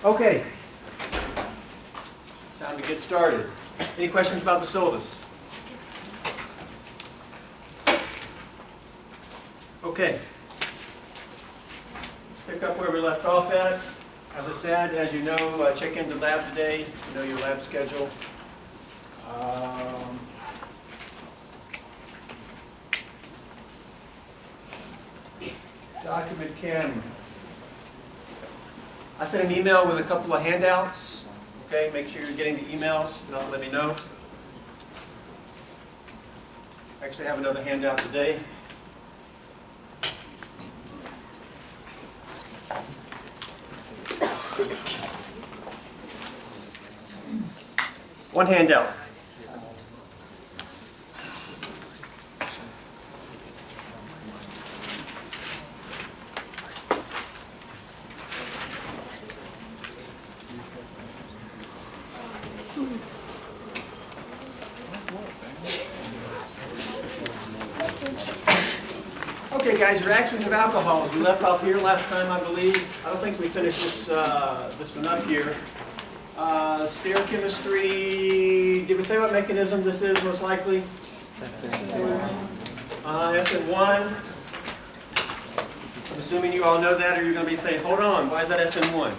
Okay. Time to get started. Any questions about the syllabus? Okay. Let's pick up where we left off at. As I said, as you know, check into lab today. You know your lab schedule. Document camera. I sent an email with a couple of handouts. Okay, make sure you're getting the emails. If not, let me know. Actually, I have another handout today. One handout. Okay, guys, reactions of alcohols. We left off here last time, I believe. I don't think we finished this one up here. Stereochemistry. Did we say what mechanism this is, most likely? SN1. I'm assuming you all know that, or you're going to be saying, hold on, why is that SN1?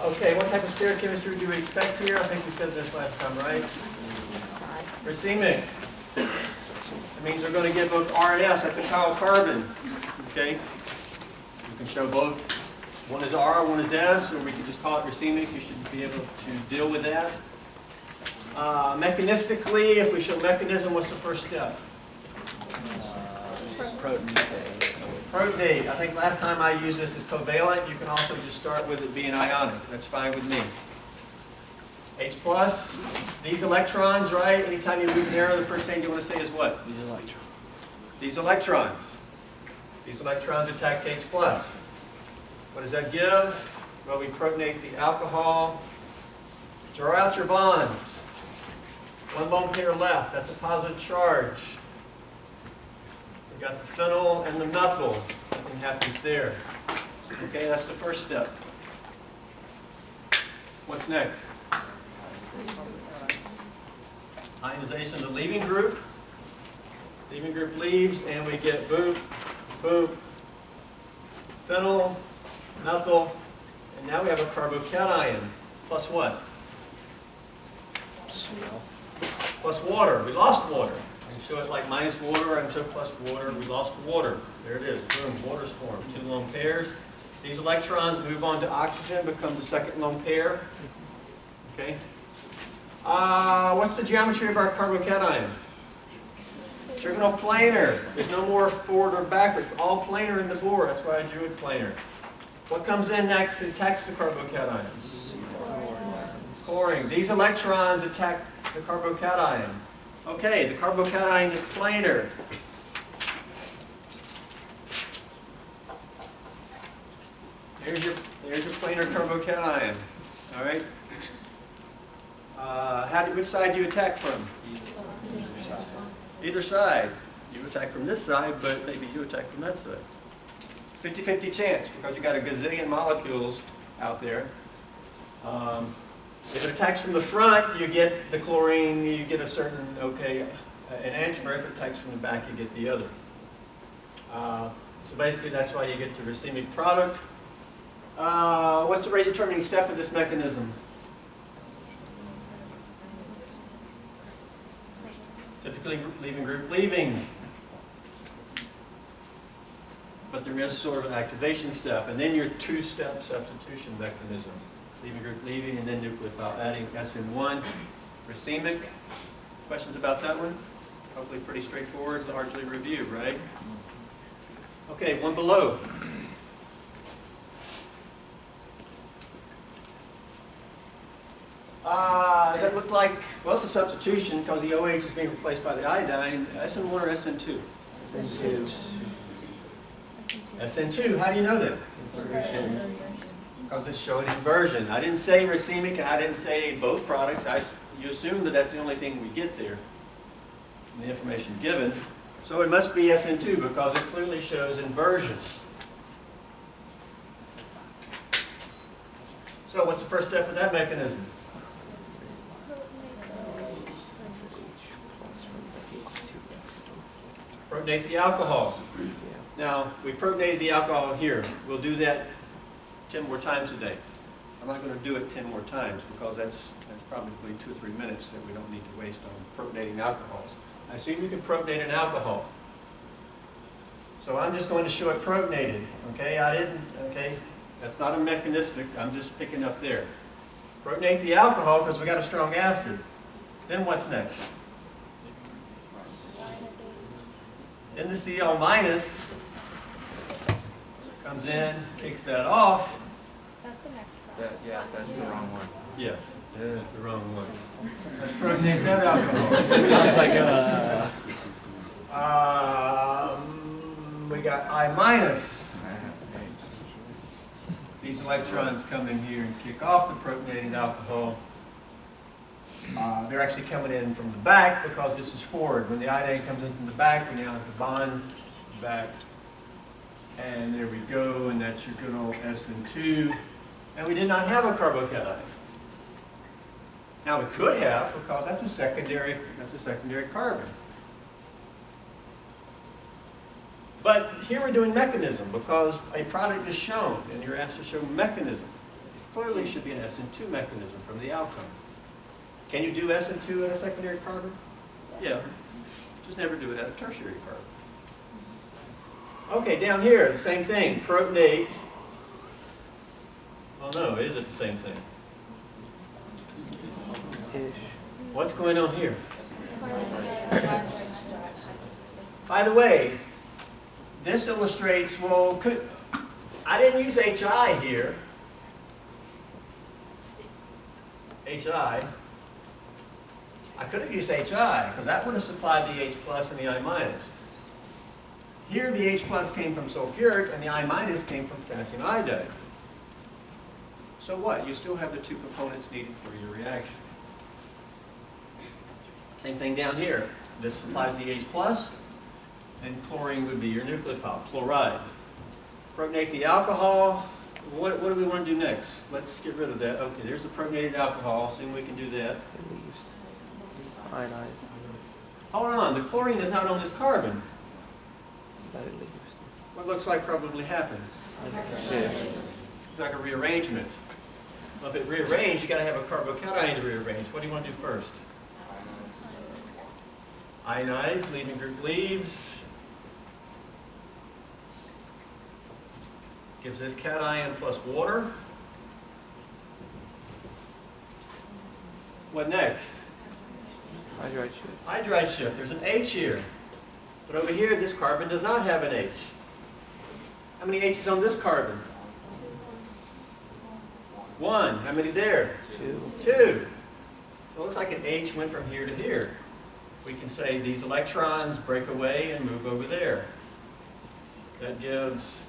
Okay, what type of stereochemistry do we expect here? I think we said this last time, right? Racemic. That means we're going to get both R and S. That's a chiral carbon. Okay? You can show both. One is R, one is S, or we could just call it racemic. You should be able to deal with that. Mechanistically, if we show mechanism, what's the first step? Protonate. I think last time I used this as covalent. You can also just start with it being ionic. That's fine with me. H plus, these electrons, right? Anytime you move an arrow, the first thing you want to say is what? These electrons. These electrons. These electrons attack H plus. What does that give? Well, we protonate the alcohol. Draw out your bonds. One lone pair left. That's a positive charge. We got the phenyl and the methyl. Nothing happens there. Okay, that's the first step. What's next? Ionization of the leaving group. Leaving group leaves, and we get boom, boom, phenyl, methyl, and now we have a carbocation. Plus what? Plus water. We lost water. I can show it like minus water. I can show plus water. We lost water. There it is. Boom. Water's formed. Two lone pairs. These electrons move on to oxygen, become the second lone pair. Okay. What's the geometry of our carbocation? Trigonoplanar. There's no more forward or backward. All planar in the board. That's why I drew it planar. What comes in next and attacks the carbocation? Chlorine. These electrons attack the carbocation. Okay, the carbocation is planar. There's your planar carbocation. All right. Which side do you attack from? Either side. You attack from this side, but maybe you attack from that side. 50-50 chance, because you got a gazillion molecules out there. If it attacks from the front, you get the chlorine, you get a certain, an enantiomer. If it attacks from the back, you get the other. So basically, that's why you get the racemic product. What's the rate determining step of this mechanism? Typically leaving group leaving. But there is sort of an activation step, and then your two-step substitution mechanism. Leaving group leaving, and then without adding SN1. Racemic. Questions about that one? Hopefully pretty straightforward, largely review, right? Okay, one below. Does that look like, well, it's a substitution because the OH is being replaced by the iodine. SN1 or SN2? SN2. SN2, how do you know that? Because it's showing inversion. I didn't say racemic, I didn't say both products. You assume that that's the only thing we get there in the information given. So it must be SN2 because it clearly shows inversion. go. What's the first step of that mechanism? Protonate the alcohol. Now, we protonated the alcohol here. We'll do that 10 more times today. I'm not going to do it 10 more times because that's probably 2 or 3 minutes that we don't need to waste on protonating alcohols. I assume you can protonate an alcohol. So I'm just going to show it protonated. Okay, that's not a mechanistic, I'm just picking up there. Protonate the alcohol because we got a strong acid. Then what's next? Then the Cl minus comes in, kicks that off. That's the next problem. Yeah, that's the wrong one. Yeah, that's the wrong one. Let's protonate that alcohol. We got I minus. These electrons come in here and kick off the protonated alcohol. They're actually coming in from the back because this is forward. When the iodine comes in from the back, we now have the bond back. And there we go, and that's your good old SN2. And we did not have a carbocation. Now we could have, because that's a secondary carbon. But here we're doing mechanism because a product is shown, and you're asked to show mechanism. It clearly should be an SN2 mechanism from the outcome. Can you do SN2 at a secondary carbon? Yeah. Just never do it at a tertiary carbon. Okay, down here, the same thing. Protonate. Oh no, is it the same thing? What's going on here? By the way, this illustrates, well, I didn't use HI here. HI. I could have used HI, because that would have supplied the H plus and the I minus. Here the H plus came from sulfuric and the I minus came from potassium iodide. So what? You still have the two components needed for your reaction. Same thing down here. This supplies the H plus, and chlorine would be your nucleophile, chloride. Protonate the alcohol. What do we want to do next? Let's get rid of that. Okay, there's the protonated alcohol. Assume we can do that. Ionize. Hold on, the chlorine is not on this carbon. That it leaves. What looks like probably happened? Yeah. Like a rearrangement. Well, if it rearranged, you got to have a carbocation to rearrange. What do you want to do first? Ionize, leaving group leaves. Gives this cation plus water. What next? Hydride shift. Hydride shift. There's an H here. But over here, this carbon does not have an H. How many H's on this carbon? 1. How many there? 2. 2. So it looks like an H went from here to here. We can say these electrons break away and move over there. That gives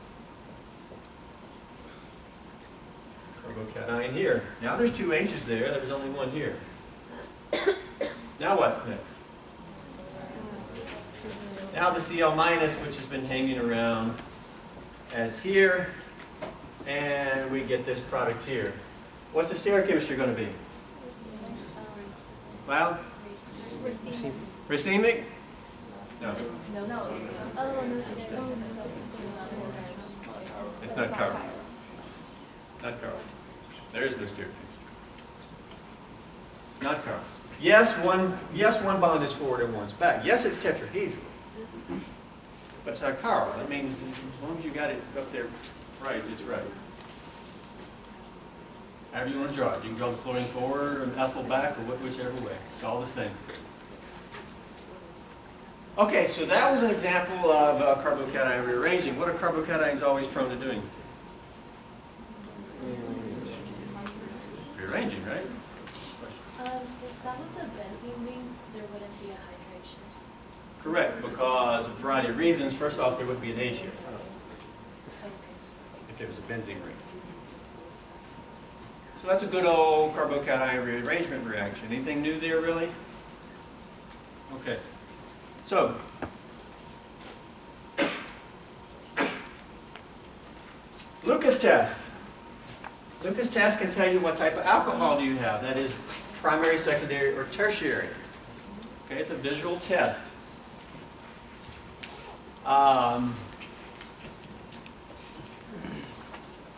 carbocation here. Now there's 2 H's there. There's only 1 here. Now what's next? Now the Cl minus, which has been hanging around, adds here, and we get this product here. What's the stereochemistry going to be? Well, racemic? No. It's not carbon. Not carbon. There is no stereochemistry. Not carbon. Yes, one bond is forward and one's back. Yes, it's tetrahedral. But it's not chiral. That means as long as you got it up there right, it's right. However you want to draw it. You can draw the chlorine forward or ethyl back or whichever way. It's all the same. Okay, so that was an example of carbocation rearranging. What are carbocations always prone to doing? Rearranging, right? If that was a benzene ring, there wouldn't be a hydration. Correct, because of a variety of reasons. First off, there would be an H here if it was a benzene ring. So that's a good old carbocation rearrangement reaction. Anything new there, really? Okay. So, Lucas test. Lucas test can tell you what type of alcohol do you have. That is primary, secondary, or tertiary. Okay, it's a visual test.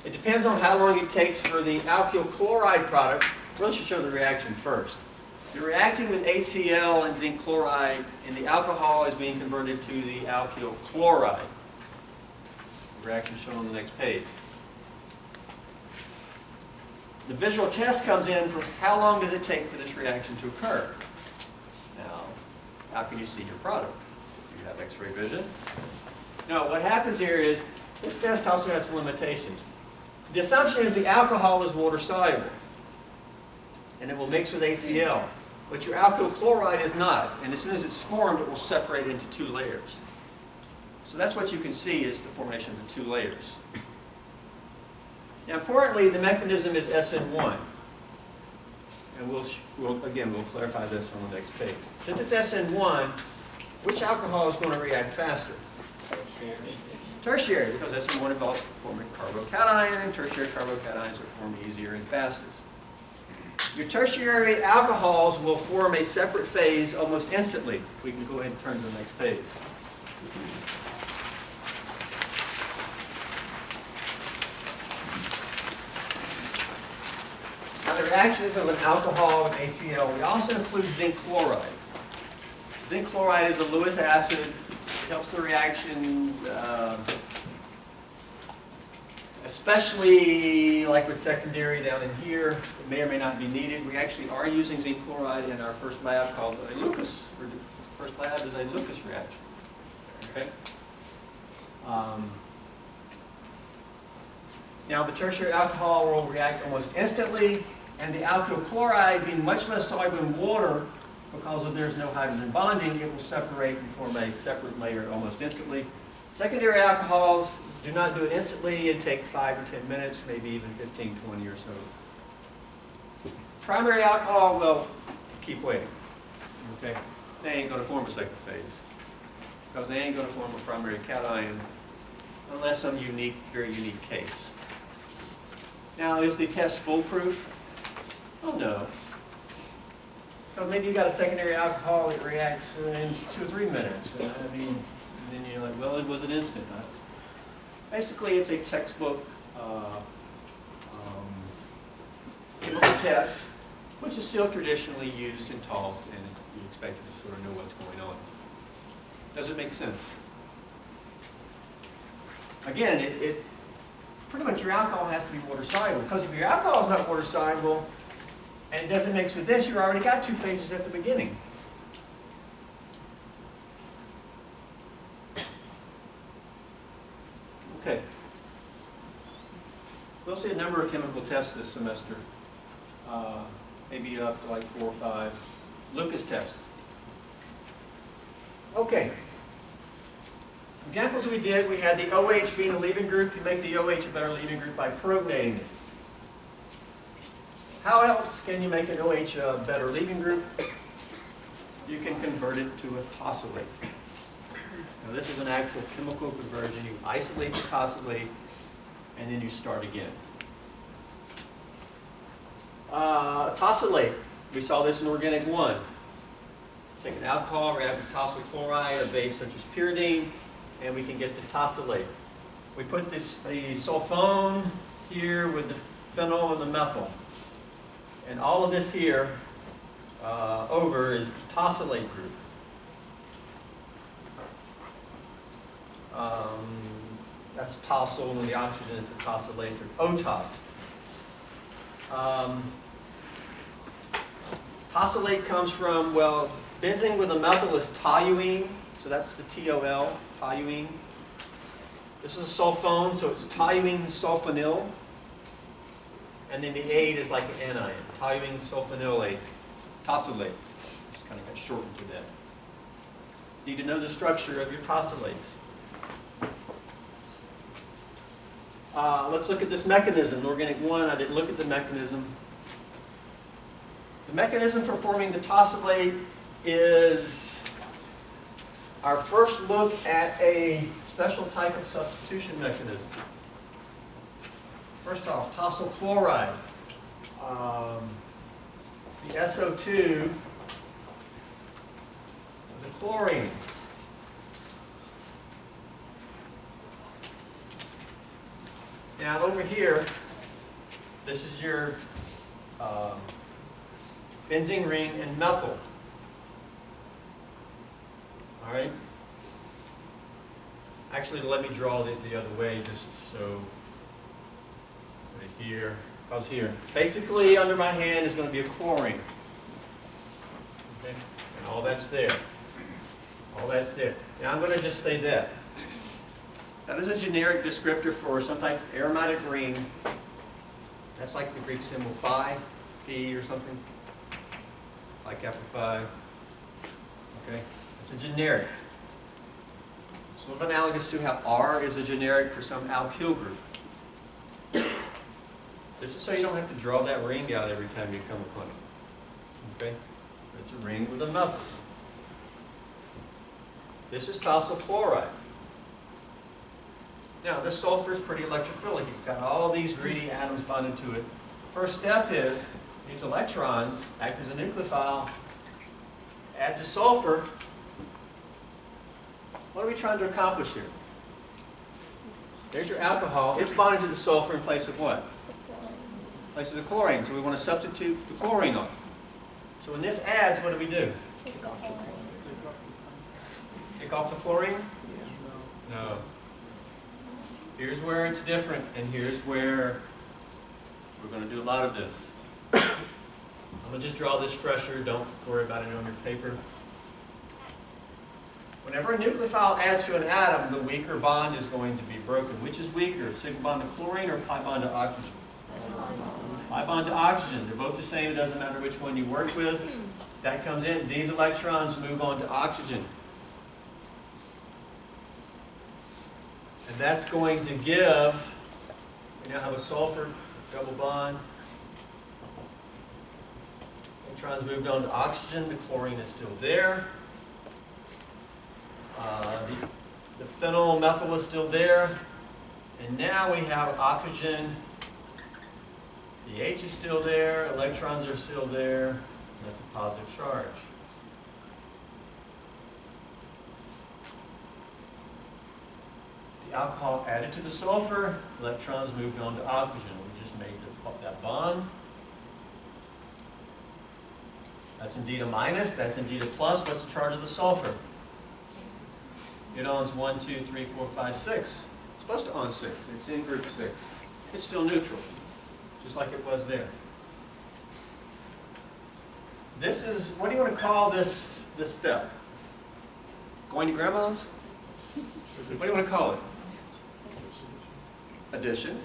It depends on how long it takes for the alkyl chloride product. Really should show the reaction first. You're reacting with ACl and zinc chloride, and the alcohol is being converted to the alkyl chloride. The reaction is shown on the next page. The visual test comes in for how long does it take for this reaction to occur. Now, how can you see your product? You have X-ray vision. No, what happens here is, this test also has some limitations. The assumption is the alcohol is water soluble, and it will mix with ACl. But your alkyl chloride is not, and as soon as it's formed, it will separate into two layers. So that's what you can see is the formation of the two layers. Now, importantly, the mechanism is SN1. And we'll clarify this on the next page. Since it's SN1, which alcohol is going to react faster? Tertiary, because SN1 involves forming carbocation, and tertiary carbocations are formed easier and fastest. Your tertiary alcohols will form a separate phase almost instantly. We can go ahead and turn to the next page. Now, the reactions of an alcohol with ACl, we also include zinc chloride. Zinc chloride is a Lewis acid. It helps the reaction, especially like with secondary down in here. It may or may not be needed. We actually are using zinc chloride in our first lab called a Lucas. The first lab is a Lucas reaction. Okay. Now, the tertiary alcohol will react almost instantly, and the alkyl chloride, being much less soluble in water, because there's no hydrogen bonding, it will separate and form a separate layer almost instantly. Secondary alcohols do not do it instantly. It takes 5 or 10 minutes, maybe even 15, 20 or so. Primary alcohol will keep waiting. Okay? They ain't going to form a second phase, because they ain't going to form a primary cation unless some unique, very unique case. Now, is the test foolproof? Oh, no. Because maybe you got a secondary alcohol that reacts in 2 or 3 minutes. And then you're like, well, it was an instant. Huh? Basically, it's a textbook chemical test, which is still traditionally used in talks, and you expect to sort of know what's going on. Does it make sense? Again, it pretty much your alcohol has to be water soluble, because if your alcohol is not water soluble and it doesn't mix with this, you've already got 2 phases at the beginning. Okay. We'll see a number of chemical tests this semester, maybe up to like 4 or 5. Lucas test. Okay. Examples we did, we had the OH being a leaving group. You make the OH a better leaving group by protonating it. How else can you make an OH a better leaving group? You can convert it to a tosylate. Now, this is an actual chemical conversion. You isolate the tosylate, and then you start again. Tosylate. We saw this in Organic 1. Take an alcohol, react with tosyl chloride, a base such as pyridine, and we can get the tosylate. We put the sulfone here with the phenyl and the methyl. And all of this here over is the tosylate group. That's tosyl, and the oxygen is the tosylate, so it's OTOS. Tosylate comes from, well, benzene with a methyl is toluene, so that's the TOL, toluene. This is a sulfone, so it's toluene sulfonyl. And then the ate is like an anion, toluene sulfonylate, tosylate. Just kind of got shortened to that. You need to know the structure of your tosylates. Let's look at this mechanism. In Organic 1, I didn't look at the mechanism. The mechanism for forming the tosylate is our first look at a special type of substitution mechanism. First off, tosyl chloride. It's the SO2 with the chlorine. Now over here, this is your benzene ring and methyl. All right? Actually, let me draw it the other way just so, right here, if I was here. Basically, under my hand is going to be a chlorine. Okay? And all that's there. All that's there. Now I'm going to just say that. That is a generic descriptor for some type of aromatic ring. That's like the Greek symbol phi, phi or something. Phi kappa phi. Okay? It's a generic. Sort of analogous to how R is a generic for some alkyl group. This is so you don't have to draw that ring out every time you come upon it. Okay? It's a ring with a methyl. This is tosyl chloride. Now, this sulfur is pretty electrophilic. It's got all these greedy atoms bonded to it. First step is these electrons act as a nucleophile, add to sulfur. What are we trying to accomplish here? There's your alcohol. It's bonded to the sulfur in place of what? In place of the chlorine. So we want to substitute the chlorine on it. So when this adds, what do we do? Take off the chlorine? No. Here's where it's different, and here's where we're going to do a lot of this. I'm going to just draw this fresher. Don't worry about it on your paper. Whenever a nucleophile adds to an atom, the weaker bond is going to be broken. Which is weaker, sigma bond to chlorine or pi bond to oxygen? Pi bond to oxygen. They're both the same. It doesn't matter which one you work with. That comes in. These electrons move on to oxygen. And that's going to give, we now have a sulfur double bond. Electrons moved on to oxygen. The chlorine is still there. The phenyl methyl is still there. And now we have oxygen. The H is still there. Electrons are still there. And that's a positive charge. The alcohol added to the sulfur. Electrons moved on to oxygen. We just made that bond. That's indeed a minus. That's indeed a plus. What's the charge of the sulfur? It owns 1, 2, 3, 4, 5, 6. It's supposed to own 6. It's in group 6. It's still neutral, just like it was there. This is, what do you want to call this step? Going to grandma's? What do you want to call it? Addition.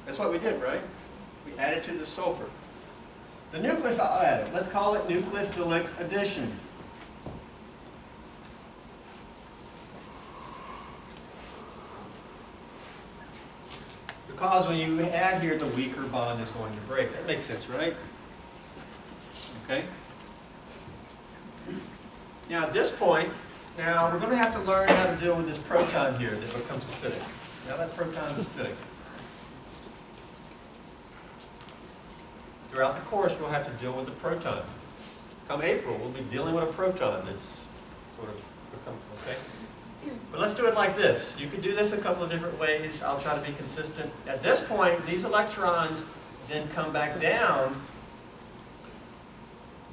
That's what we did, right? We added to the sulfur. The nucleophile added. Let's call it nucleophilic addition. Because when you add here, the weaker bond is going to break. That makes sense, right? Okay? Now at this point, now we're going to have to learn how to deal with this proton here that becomes acidic. Now that proton is acidic. Throughout the course, we'll have to deal with the proton. Come April, we'll be dealing with a proton that's sort of become, okay? But let's do it like this. You could do this a couple of different ways. I'll try to be consistent. At this point, these electrons then come back down.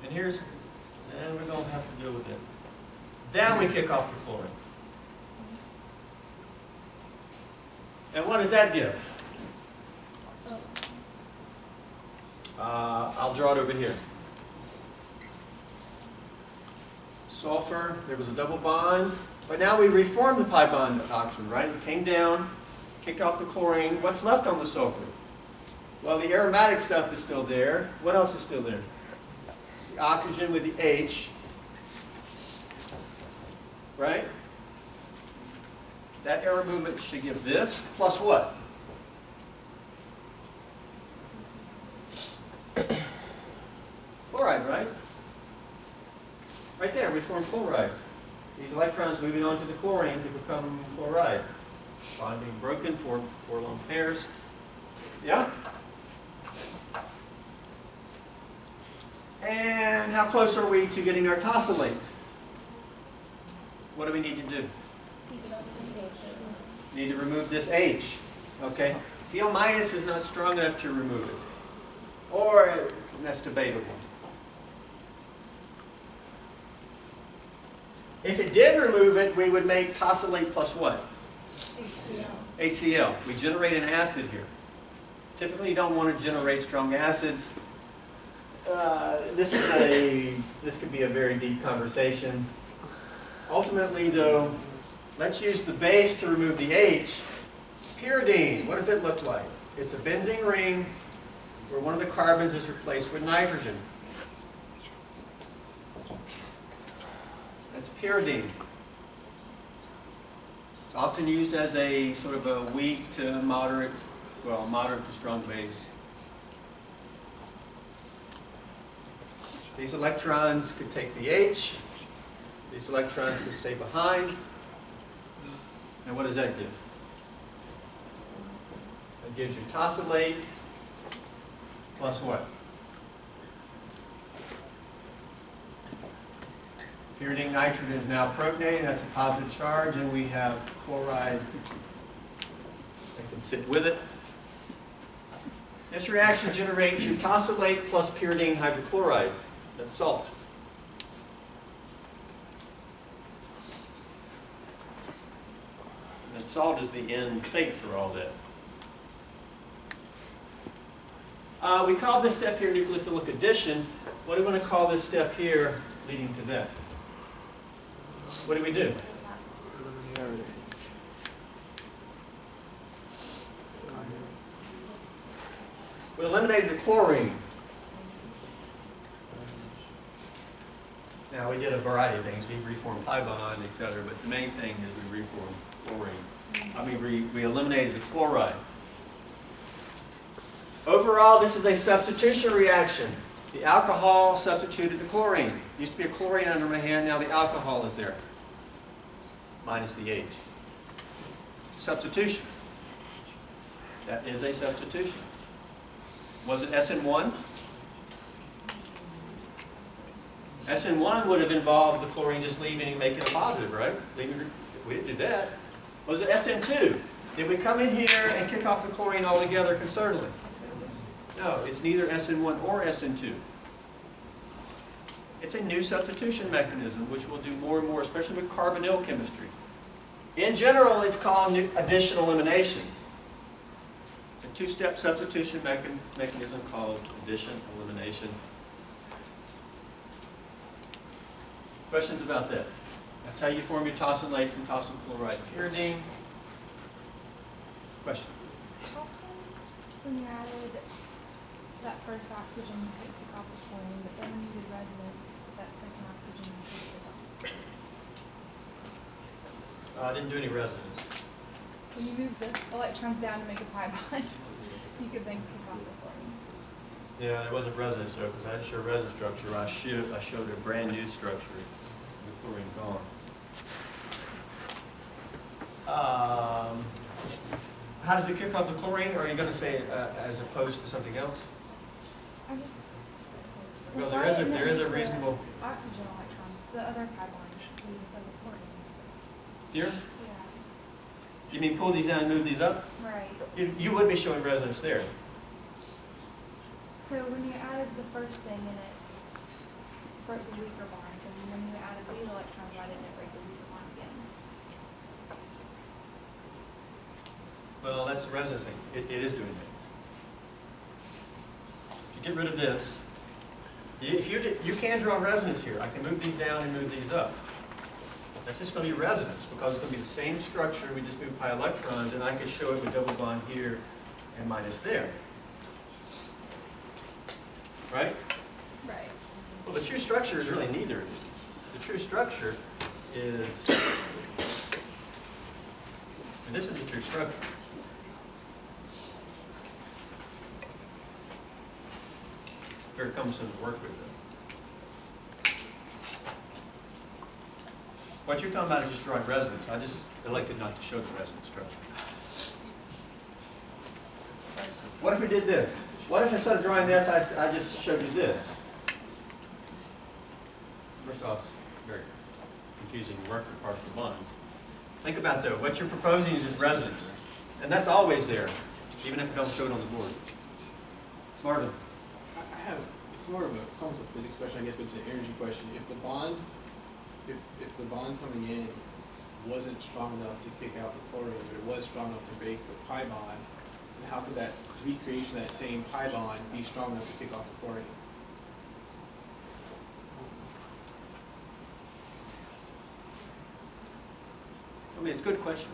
And we're going to have to deal with it. Then we kick off the chlorine. And what does that give? I'll draw it over here. Sulfur, there was a double bond. But now we reformed the pi bond to oxygen, right? It came down, kicked off the chlorine. What's left on the sulfur? Well, the aromatic stuff is still there. What else is still there? The oxygen with the H, right? That arrow movement should give this, plus what? Chloride, right? Right there, we formed chloride. These electrons moving on to the chlorine to become chloride. Bonding broken, four lone pairs. Yeah? And how close are we to getting our tosylate? What do we need to do? Need to remove this H. Okay? Cl minus is not strong enough to remove it. Or, that's debatable. If it did remove it, we would make tosylate plus what? HCl. HCl. We generate an acid here. Typically, you don't want to generate strong acids. This could be a very deep conversation. Ultimately, though, let's use the base to remove the H. Pyridine, what does it look like? It's a benzene ring where one of the carbons is replaced with nitrogen. That's pyridine. It's often used as a sort of a weak to moderate, well, moderate to strong base. These electrons could take the H. These electrons could stay behind. And what does that give? That gives you tosylate plus what? Pyridine nitrogen is now protonated. That's a positive charge, and we have chloride that can sit with it. This reaction generates your tosylate plus pyridine hydrochloride. That's salt. And salt is the end fate for all that. We call this step here nucleophilic addition. What do we want to call this step here leading to that? What do we do? We eliminated the chlorine. Now, we did a variety of things. We reformed pi bond, etc. But the main thing is we reformed chlorine. We eliminated the chloride. Overall, this is a substitution reaction. The alcohol substituted the chlorine. Used to be a chlorine under my hand, now the alcohol is there. Minus the H. It's a substitution. That is a substitution. Was it SN1? SN1 would have involved the chlorine just leaving and making a positive, right? We didn't do that. Was it SN2? Did we come in here and kick off the chlorine altogether concertedly? No, it's neither SN1 or SN2. It's a new substitution mechanism, which we'll do more and more, especially with carbonyl chemistry. In general, it's called addition elimination. It's a two-step substitution mechanism called addition elimination. Questions about that? That's how you form your tosylate from tosyl chloride pyridine. Question? How come when you added that first oxygen you could kick off the chlorine, but then when you did resonance, that second oxygen you pushed it off? I didn't do any resonance. When you move the electrons down to make a pi bond, you could then kick off the chlorine. Yeah, there wasn't resonance though, because I didn't show resonance structure. I showed a brand new structure with chlorine gone. How does it kick off the chlorine, or are you going to say as opposed to something else? I just... Because Well, there is a reasonable... Oxygen electrons, the other pi bond leaves of the chlorine. Here? Yeah. You mean pull these down and move these up? Right. You would be showing resonance there. So when you added the first thing and it broke the weaker bond, and when you added these electrons, why didn't it break the weaker bond again? Well, that's the resonance thing. It is doing that. If you get rid of this, you can draw resonance here. I can move these down and move these up. That's just going to be resonance because it's going to be the same structure. We just move pi electrons, and I could show it with double bond here and minus there. Right? Right. Well, the true structure is really neither. The true structure is, and this is the true structure. Very cumbersome to work with, though. What you're talking about is just drawing resonance. I just elected not to show the resonance structure. What if we did this? What if instead of drawing this, I just showed you this? First off, very confusing work with partial bonds. Think about though, what you're proposing is just residence. And that's always there, even if you don't show it on the board. Marvin? I have, it's more of a, it's almost a physics question, I guess, but it's an energy question. If the bond coming in wasn't strong enough to kick out the chlorine, but it was strong enough to break the pi bond, then how could that recreation of that same pi bond be strong enough to kick off the chlorine? I mean, it's a good question.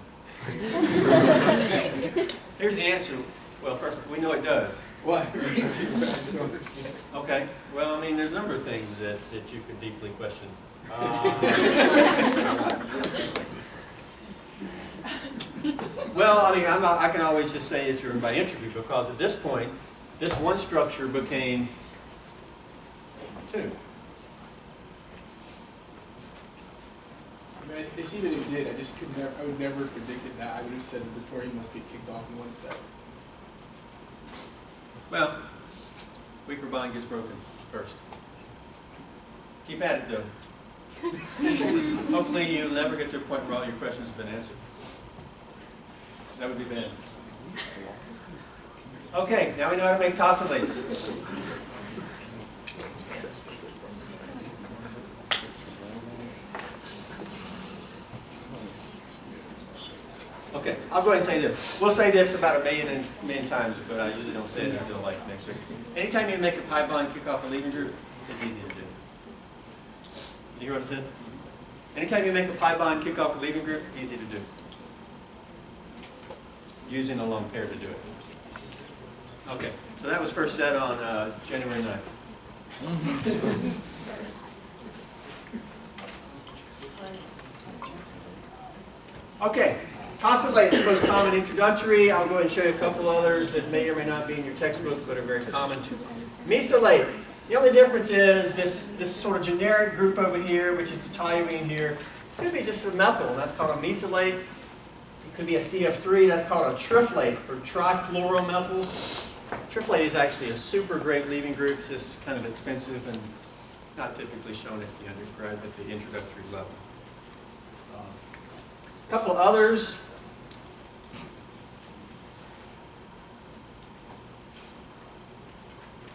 Here's the answer. Well, first, we know it does. What? I just don't understand. Okay. Well, I mean, there's a number of things that you could deeply question. Well, I mean, I can always just say it's driven by entropy because at this point, this one structure became two. I mean, I see that it did, I just could never, I would never have predicted that. I would have said that the chlorine must get kicked off in one step. Well, weaker bond gets broken first. Keep at it, though. Hopefully you'll never get to a point where all your questions have been answered. That would be bad. Okay, now we know how to make tossylates. Okay, I'll go ahead and say this. We'll say this about a million times, but I usually don't say it until like next week. Anytime you make a pi bond kick off a leaving group, it's easy to do. Did you hear what I said? Anytime you make a pi bond kick off a leaving group, easy to do. Using a lone pair to do it. Okay, so that was first said on January 9th. Okay, tossylate is the most common introductory. I'll go ahead and show you a couple others that may or may not be in your textbooks, but are very common. Mesylate. The only difference is this sort of generic group over here, which is the toluene here, could be just a methyl, and that's called a mesylate. It could be a CF3, that's called a triflate, or trifluoromethyl. Triflate is actually a super great leaving group. It's just kind of expensive and not typically shown at the undergrad, at the introductory level. A couple others.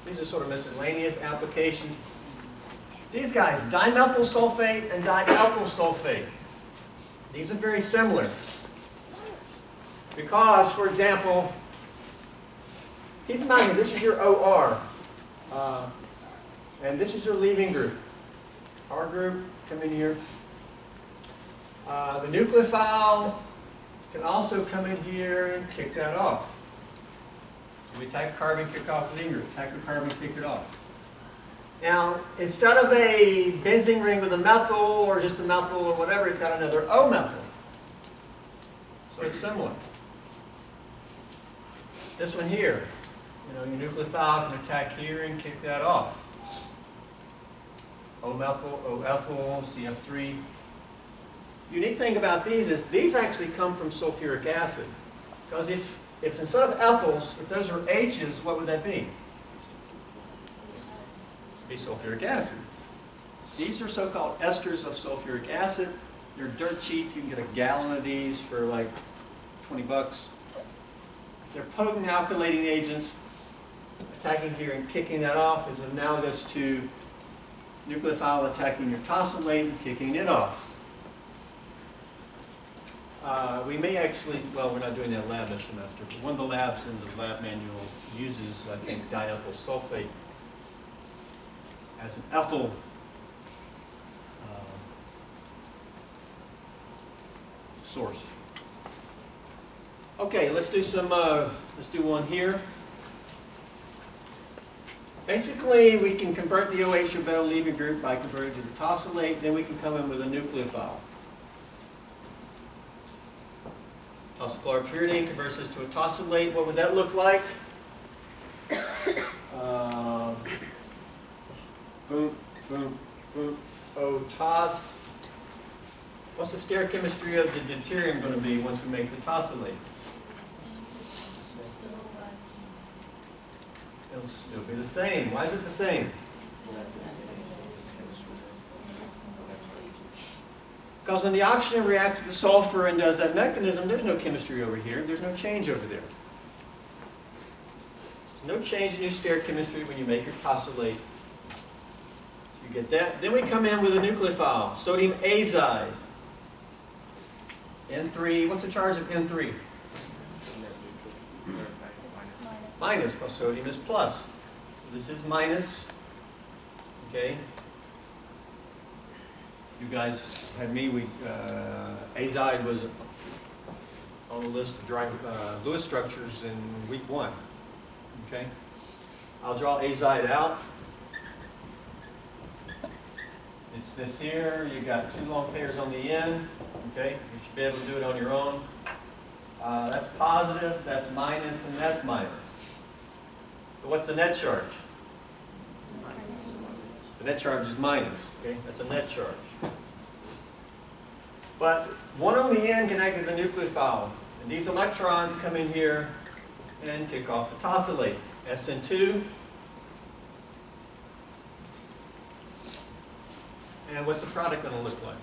These are sort of miscellaneous applications. These guys, dimethyl sulfate and dialkyl sulfate. These are very similar. Because, for example, keep in mind that this is your OR. And this is your leaving group. R group, come in here. The nucleophile can also come in here and kick that off. We type carbon, kick off leaving group. Type the carbon, kick it off. Now, instead of a benzene ring with a methyl or just a methyl or whatever, it's got another O methyl. So it's similar. This one here, your nucleophile can attack here and kick that off. O methyl, O ethyl, CF3. Unique thing about these is these actually come from sulfuric acid. Because if instead of ethyls, if those are H's, what would that be? Be sulfuric acid. These are so-called esters of sulfuric acid. They're dirt cheap. You can get a gallon of these for like 20 bucks. They're potent alkylating agents. Attacking here and kicking that off is analogous to nucleophile attacking your tosylate and kicking it off. We may actually, well, we're not doing that lab this semester, but one of the labs in the lab manual uses, I think, diethyl sulfate as an ethyl source. Okay, let's do one here. Basically, we can convert the OH or better leaving group by converting to the tosylate, then we can come in with a nucleophile. Tosylchloropyridine converts this to a tosylate. What would that look like? Boom, boom, boom. O-tos. What's the stereochemistry of the deuterium going to be once we make the tosylate? will still be the same. Why is it the same? Because when the oxygen reacts with the sulfur and does that mechanism, there's no chemistry over here. There's no change over there. No change in your stereochemistry when you make your tosylate. So you get that. Then we come in with a nucleophile, sodium azide. N3, what's the charge of N3? It's Minus, because sodium is plus. So this is minus. Okay. You guys had me, azide was on the list of dry Lewis structures in week 1. Okay. I'll draw azide out. It's this here. You got 2 long pairs on the end. Okay. You should be able to do it on your own. That's positive, that's minus, and that's minus. But what's the net charge? The net charge is minus. Okay. That's a net charge. But one on the end can act as a nucleophile. And these electrons come in here and kick off the tosylate. SN2. And what's the product going to look like?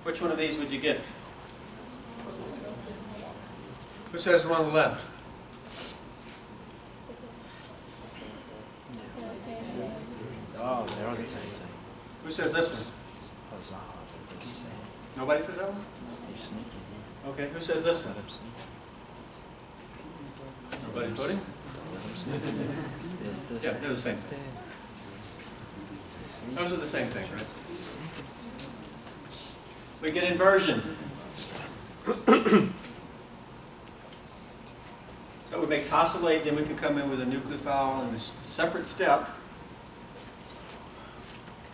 Which one of these would you get? Who says the one on the left? Oh, they're all the same thing. Who says this one? Huzzah, they're the same. Nobody says that one? He's sneaky. Okay, who says this Let one? him sneak. Nobody voting? Let him sneak. It's the Yeah, they're the same thing. Those are the same thing, right? We get inversion. So we make tosylate, then we could come in with a nucleophile in this separate step.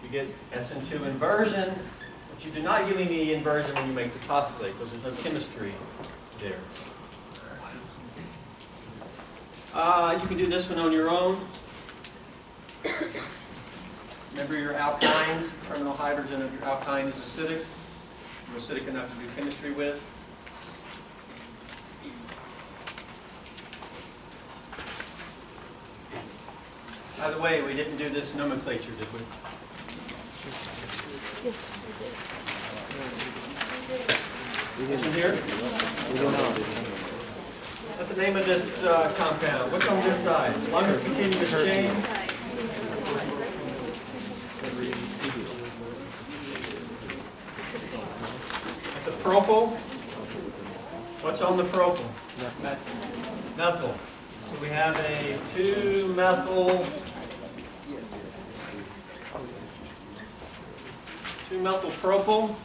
You get SN2 inversion, but you do not get any inversion when you make the tosylate because there's no chemistry there. You can do this one on your own. Remember your alkynes, terminal hydrogen of your alkyne is acidic. You're acidic enough to do chemistry with. By the way, we didn't do this nomenclature, did we? Yes. This one here? What's the name of this compound? What's on this side? Longest continuous chain? It's a propyl. What's on the propyl? Methyl. So we have a 2-methyl 2-methyl propyl.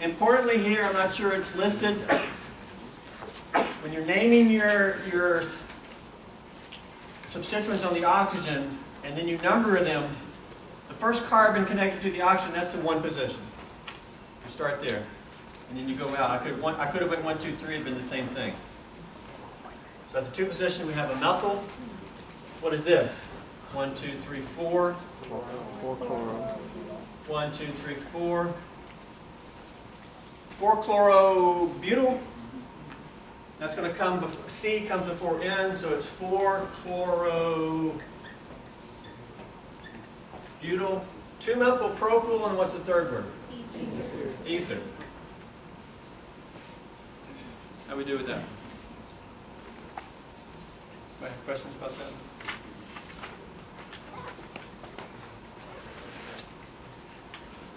Importantly here, I'm not sure it's listed. When you're naming your substituents on the oxygen, and then you number them, the first carbon connected to the oxygen, that's to one position. You start there, and then you go out. I could have went 1, 2, 3, it'd been the same thing. So at the 2 position, we have a methyl. What is this? 1, 2, 3, 4. 4 chloro. 1, 2, 3, 4. 4-chlorobutyl. That's going to come before, C comes before N, so it's 4-chlorobutyl. 2-methyl propyl, and what's the third word? Ether. How do we do with that? Anybody have questions about that?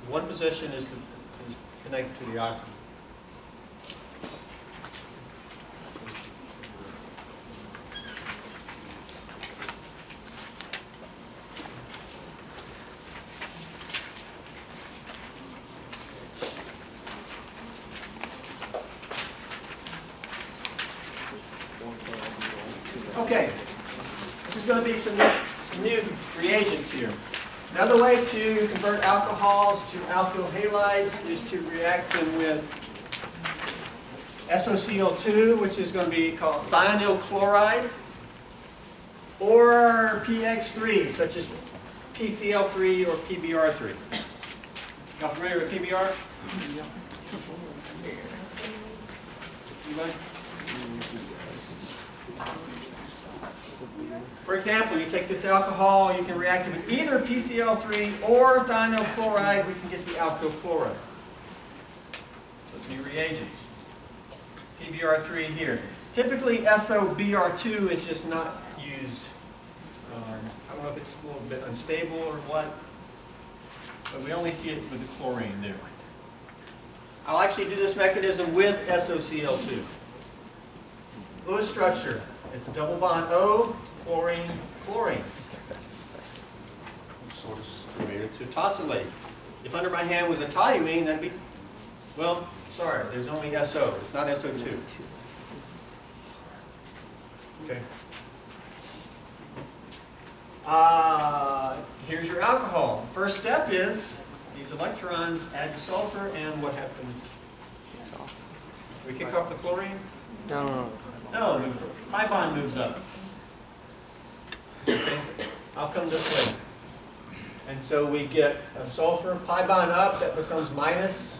One position is connected to the oxygen. Okay, this is going to be some new reagents here. Another way to convert alcohols to alkyl halides is to react them with SOCl2, which is going to be called thionyl chloride, or PX3, such as PCl3 or PBr3. Y'all familiar with PBr? Anybody? For example, you take this alcohol, you can react it with either PCl3 or thionyl chloride, we can get the alkyl chloride. So it's new reagents. PBr3 here. Typically, SOBr2 is just not used. I don't know if it's a little bit unstable or what, but we only see it with the chlorine there. I'll actually do this mechanism with SOCl2. Lewis structure. It's a double bond O, chlorine, chlorine. Sort of related to tosylate. If under my hand was a toluene, that'd be, well, sorry, there's only SO. It's not SO2. Okay. Here's your alcohol. First step is these electrons add the sulfur, and what happens? We kick off the chlorine? No. No, the pi bond moves up. Okay, I'll come this way. And so we get a sulfur pi bond up, that becomes minus.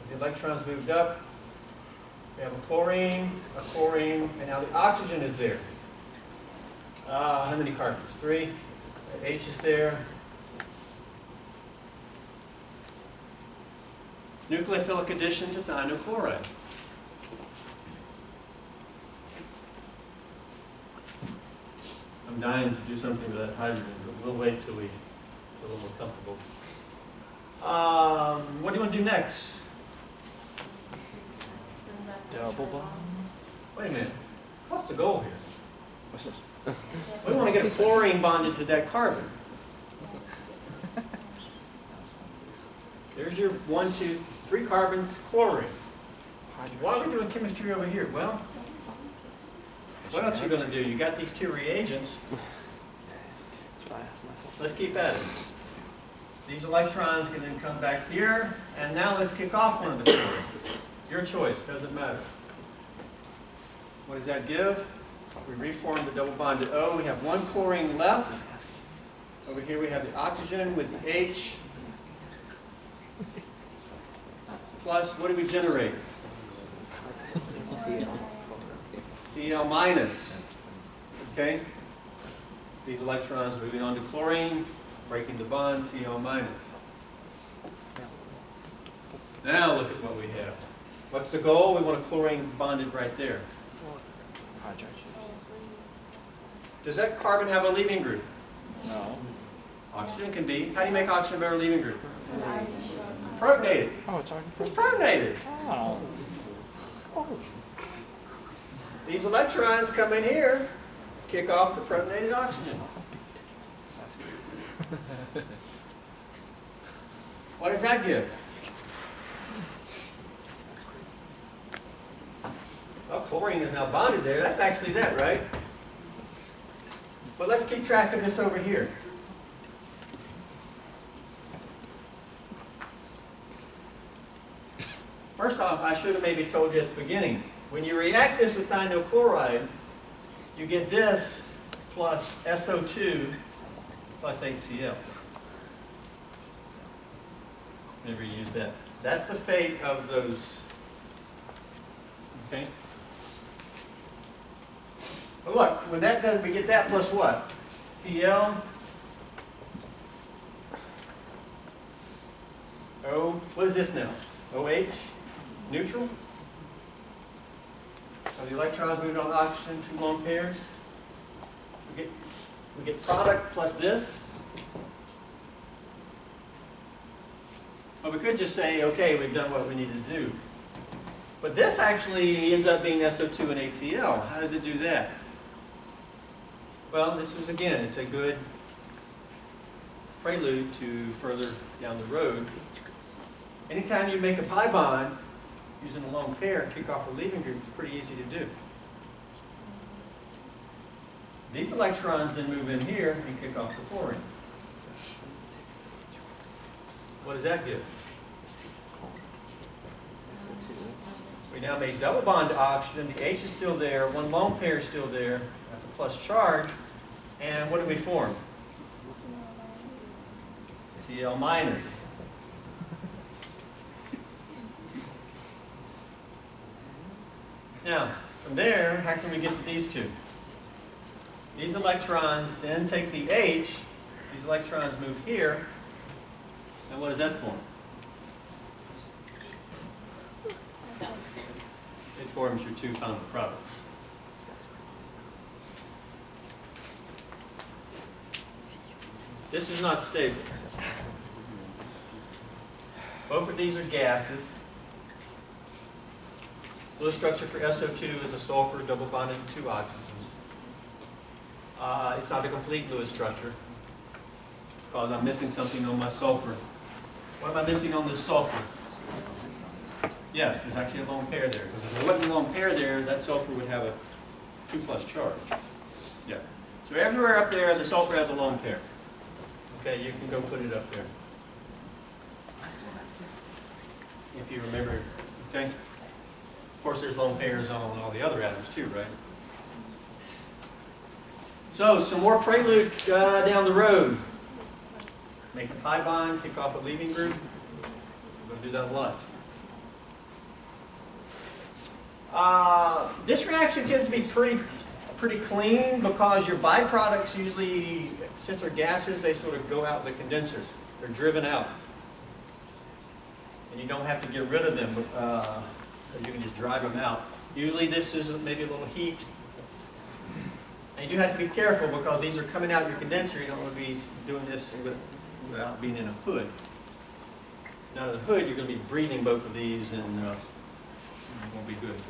The electrons moved up. We have a chlorine, and now the oxygen is there. How many carbons? 3. H is there. Nucleophilic addition to thionyl chloride. I'm dying to do something with that hydrogen, but we'll wait till we get a little more comfortable. What do you want to do next? Double bond? Wait a minute. What's the goal here? We want to get a chlorine bonded to that carbon. There's your 1, 2, 3 carbons, chlorine. Why are we doing chemistry over here? Well, what else are you going to do? You got these 2 reagents. Let's keep at it. These electrons can then come back here, and now let's kick off one of the chlorines. Your choice, doesn't matter. What does that give? We reform the double bond to O. We have 1 chlorine left. Over here we have the oxygen with the H. Plus, what do we generate? Cl minus. Okay? These electrons moving on to chlorine, breaking the bond, Cl minus. Now look at what we have. What's the goal? We want a chlorine bonded right there. Does that carbon have a leaving group? No. Oxygen can be. How do you make oxygen a better leaving group? Protonated. Oh, it's already It's protonated. Oh. These electrons come in here, kick off the protonated oxygen. What does that give? Well, chlorine is now bonded there. That's actually that, right? But let's keep track of this over here. First off, I should have maybe told you at the beginning. When you react this with thionyl chloride, you get this plus SO2 plus HCl. Never use that. That's the fate of those. Okay? But look, when that does, we get that plus what? Cl. O. What is this now? OH. Neutral. So the electrons moved on oxygen, 2 lone pairs. We get product plus this. Well, we could just say, okay, we've done what we needed to do. But this actually ends up being SO2 and HCl. How does it do that? Well, this is, again, it's a good prelude to further down the road. Anytime you make a pi bond using a lone pair and kick off a leaving group, it's pretty easy to do. These electrons then move in here and kick off the chlorine. What does that give? We now made double bond to oxygen. The H is still there. One lone pair is still there. That's a plus charge. And what do we form? Cl minus. Now, from there, how can we get to these two? These electrons then take the H. These electrons move here. And what does that form? It forms your two final products. This is not stable. Both of these are gases. Lewis structure for SO2 is a sulfur double bonded to two oxygens. It's not a complete Lewis structure because I'm missing something on my sulfur. What am I missing on this sulfur? Yes, there's actually a lone pair there. Because if there wasn't a lone pair there, that sulfur would have a 2+ charge. Yeah. So everywhere up there, the sulfur has a lone pair. Okay, you can go put it up there. If you remember, okay? Of course, there's lone pairs on all the other atoms too, right? So, some more prelude down the road. Make a pi bond, kick off a leaving group. We're going to do that a lot. This reaction tends to be pretty clean because your byproducts usually, since they're gases, they sort of go out the condenser. They're driven out. And you don't have to get rid of them, you can just drive them out. Usually this is maybe a little heat. And you do have to be careful because these are coming out of your condenser. You don't want to be doing this without being in a hood. Now in the hood, you're going to be breathing both of these and it won't be good.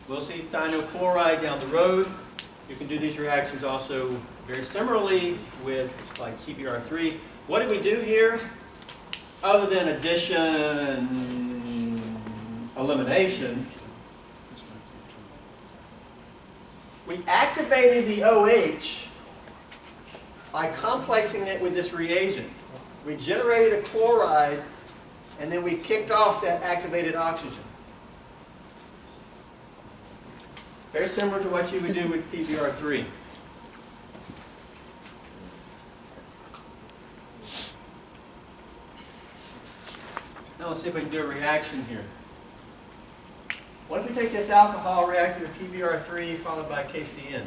We'll see thionyl chloride down the road. You can do these reactions also very similarly with like CBr3. What did we do here? Other than addition, elimination, we activated the OH by complexing it with this reagent. We generated a chloride and then we kicked off that activated oxygen. Very similar to what you would do with PBr3. Now let's see if we can do a reaction here. What if we take this alcohol reacted with PBr3 followed by KCN?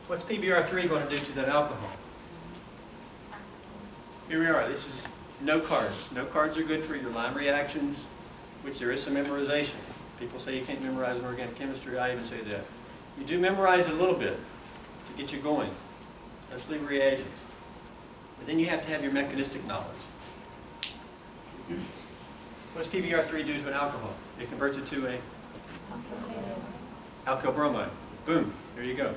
What's PBr3 going to do to that alcohol? Here we are. This is no cards. No cards are good for your lime reactions, which there is some memorization. People say you can't memorize in organic chemistry. I even say that. You do memorize it a little bit to get you going, especially reagents. But then you have to have your mechanistic knowledge. What does PBr3 do to an alcohol? It converts it to a alkyl bromide. Boom, there you go.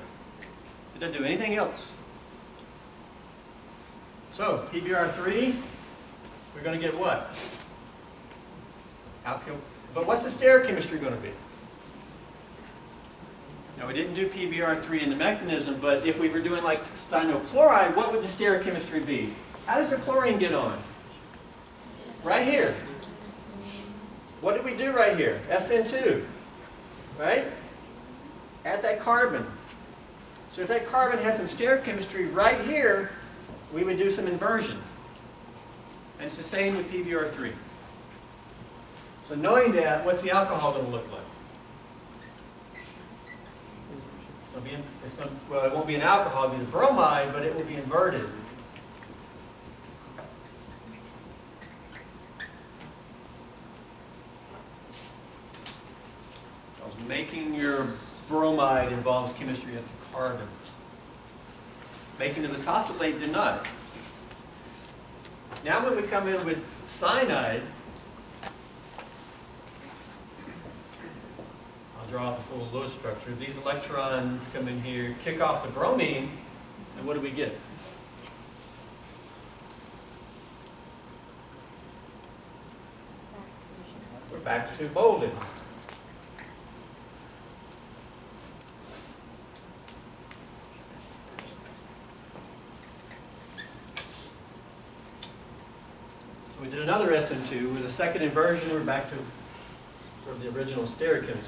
It doesn't do anything else. So, PBr3, we're going to get what? Alkyl. But what's the stereochemistry going to be? Now, we didn't do PBr3 in the mechanism, but if we were doing like thionyl chloride, what would the stereochemistry be? How does the chlorine get on? Right here. What did we do right here? SN2, right? Add that carbon. So if that carbon has some stereochemistry right here, we would do some inversion. And it's the same with PBr3. So knowing that, what's the alcohol going to look like? Well, it won't be an alcohol, it'll be the bromide, but it will be inverted. Because making your bromide involves chemistry at the carbon. Making the metacylate did not. Now when we come in with cyanide, I'll draw out the full Lewis structure. These electrons come in here, kick off the bromine, and what do we get? back to bolded. So we did another SN2 with a second inversion. We're back to sort of the original stereochemistry.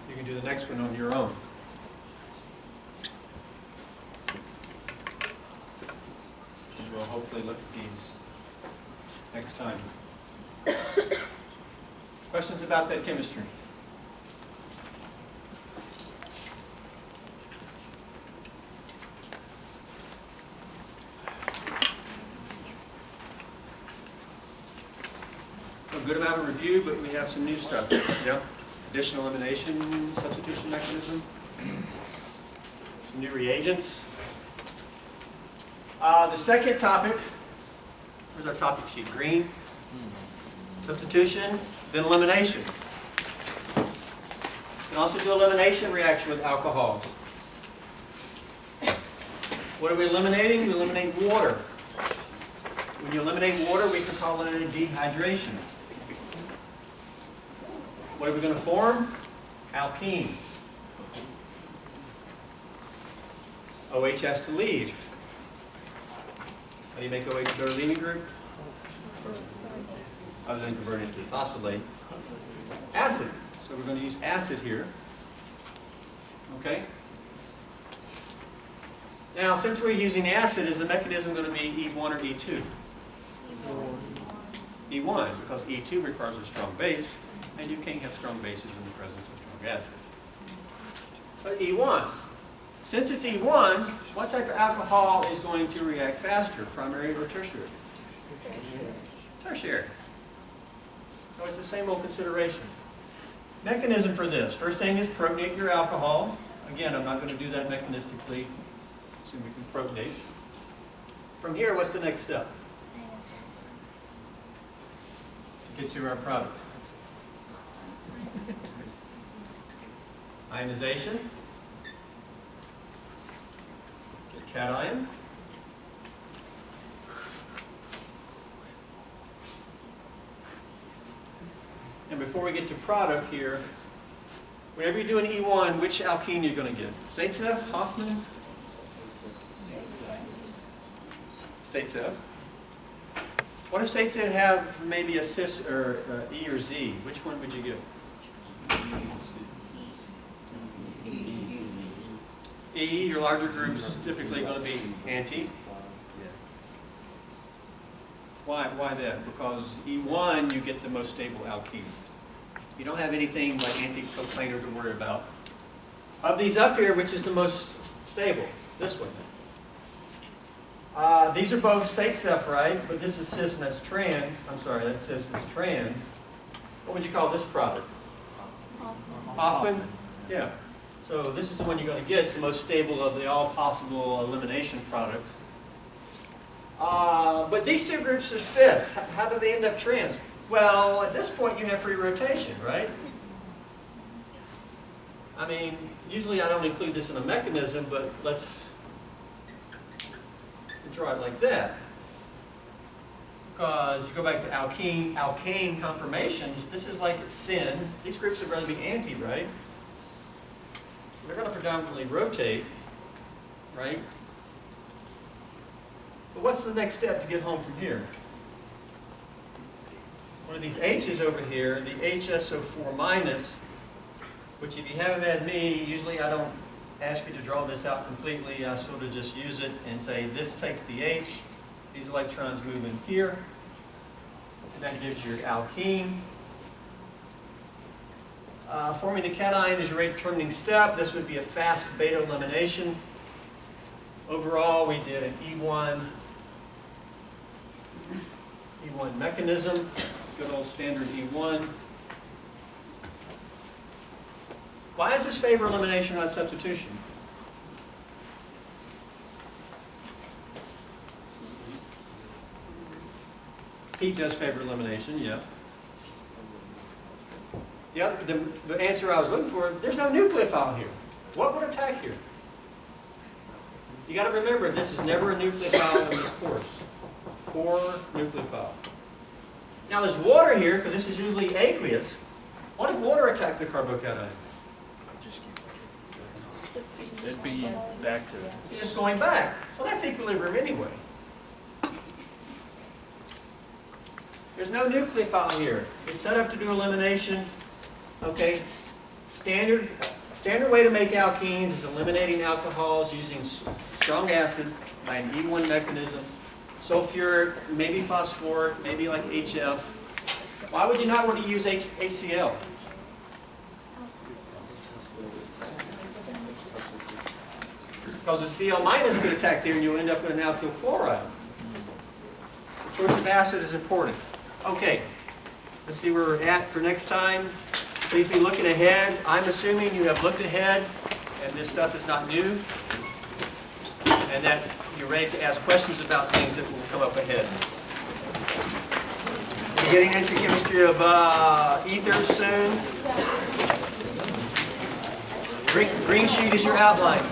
You can do the next one on your own. And we'll hopefully look at these next time. Questions about that chemistry? A good amount of review, but we have some new stuff. Yeah. Additional elimination substitution mechanism. Some new reagents. The second topic, where's our topic sheet? Green. Substitution, then elimination. You can also do elimination reaction with alcohols. What are we eliminating? We eliminate water. When you eliminate water, we can call it a dehydration. What are we going to form? Alkenes. OH has to leave. How do you make OH go to leaving group? Other than converting it to phosphate. Acid. So we're going to use acid here. Okay? Now, since we're using acid, is the mechanism going to be E1 or E2? E1, because E2 requires a strong base, and you can't have strong bases in the presence of strong acid. But E1. Since it's E1, what type of alcohol is going to react faster, primary or tertiary? Tertiary. So it's the same old consideration. Mechanism for this. First thing is protonate your alcohol. Again, I'm not going to do that mechanistically. Assume we can protonate. From here, what's the next step? To get to our product. Ionization. Get cation. And before we get to product here, whenever you do an E1, which alkene are you going to get? Zaitsev, Hoffman? Zaitsev. What if Zaitsev have maybe a cis or E or Z? Which one would you get? E, your larger groups typically going to be anti. Why that? Because E1, you get the most stable alkene. You don't have anything like anti-coplanar to worry about. Of these up here, which is the most stable? This one. These are both Zaitsev, right? But this is cis and that's trans. I'm sorry, that's cis and that's trans. What would you call this product? Hoffman? Yeah. So this is the one you're going to get. It's the most stable of the all possible elimination products. But these two groups are cis. How do they end up trans? Well, at this point you have free rotation, right? I mean, usually I don't include this in a mechanism, but let's draw it like that. Because you go back to alkane conformations, this is like syn. These groups are going to be anti, right? They're going to predominantly rotate, right? But what's the next step to get home from here? One of these H's over here, the HSO4 minus, which if you haven't had me, usually I don't ask you to draw this out completely. I sort of just use it and say this takes the H, these electrons move in here, and that gives you your alkene. Forming the cation is your rate determining step. This would be a fast beta elimination. Overall, we did an E1 mechanism, good old standard E1. Why does this favor elimination, not substitution? Heat does favor elimination, yeah. The answer I was looking for, there's no nucleophile here. What would attack here? You got to remember, this is never a nucleophile in this course. Poor nucleophile. Now there's water here, because this is usually aqueous. What if water attacked the carbocation? It'd be back to It's just going back. Well, that's equilibrium anyway. There's no nucleophile here. It's set up to do elimination. Okay, standard way to make alkenes is eliminating alcohols using strong acid by an E1 mechanism. Sulfuric, maybe phosphoric, maybe like HF. Why would you not want to use HCl? Because the Cl minus could attack there and you'll end up with an alkyl chloride. The choice of acid is important. Okay, let's see where we're at for next time. Please be looking ahead. I'm assuming you have looked ahead and this stuff is not new. And that you're ready to ask questions about things that will come up ahead. We're getting into chemistry of ethers soon. Green sheet is your outline.